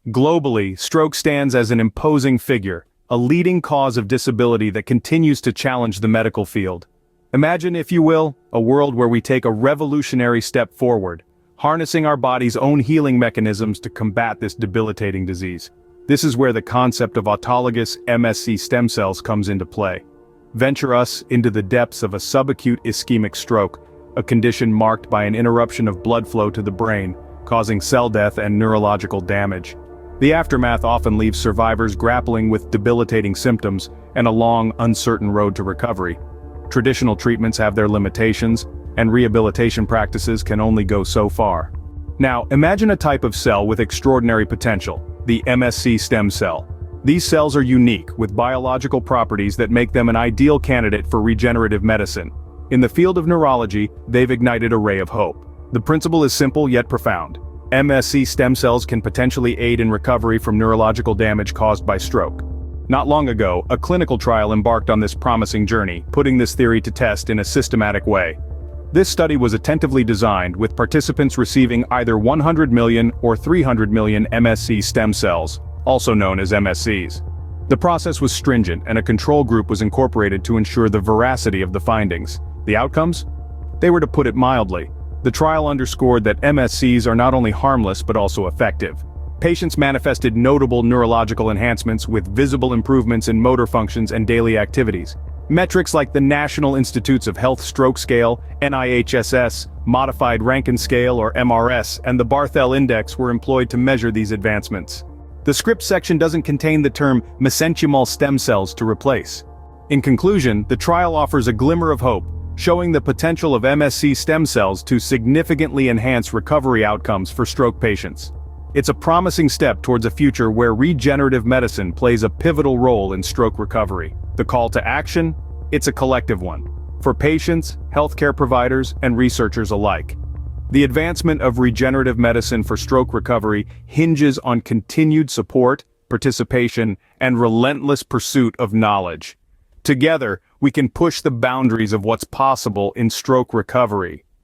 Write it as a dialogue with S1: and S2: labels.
S1: Globally, stroke stands as an imposing figure, a leading cause of disability that continues to challenge the medical field. Imagine, if you will, a world where we take a revolutionary step forward, harnessing our body's own healing mechanisms to combat this debilitating disease. This is where the concept of autologous MSC stem cells comes into play. Venture us into the depths of a subacute ischemic stroke, a condition marked by an interruption of blood flow to the brain, causing cell death and neurological damage. The aftermath often leaves survivors grappling with debilitating symptoms and a long, uncertain road to recovery. Traditional treatments have their limitations, and rehabilitation practices can only go so far. Now, imagine a type of cell with extraordinary potential, the MSC stem cell. These cells are unique, with biological properties that make them an ideal candidate for regenerative medicine. In the field of neurology, they've ignited a ray of hope. The principle is simple yet profound. MSC stem cells can potentially aid in recovery from neurological damage caused by stroke. Not long ago, a clinical trial embarked on this promising journey, putting this theory to test in a systematic way. This study was attentively designed, with participants receiving either 100 million or 300 million MSC stem cells, also known as MSCs. The process was stringent, and a control group was incorporated to ensure the veracity of the findings. The outcomes? They were, to put it mildly. The trial underscored that MSCs are not only harmless but also effective. Patients manifested notable neurological enhancements with visible improvements in motor functions and daily activities. Metrics like the National Institutes of Health Stroke Scale, NIHSS, Modified Rankin Scale or MRS, and the Barthel Index were employed to measure these advancements. The script section doesn't contain the term mesenchymal stem cells to replace. In conclusion, the trial offers a glimmer of hope, showing the potential of MSC stem cells to significantly enhance recovery outcomes for stroke patients. It's a promising step towards a future where regenerative medicine plays a pivotal role in stroke recovery. The call to action? It's a collective one, for patients, healthcare providers, and researchers alike. The advancement of regenerative medicine for stroke recovery hinges on continued support, participation, and relentless pursuit of knowledge. Together, we can push the boundaries of what's possible in stroke recovery.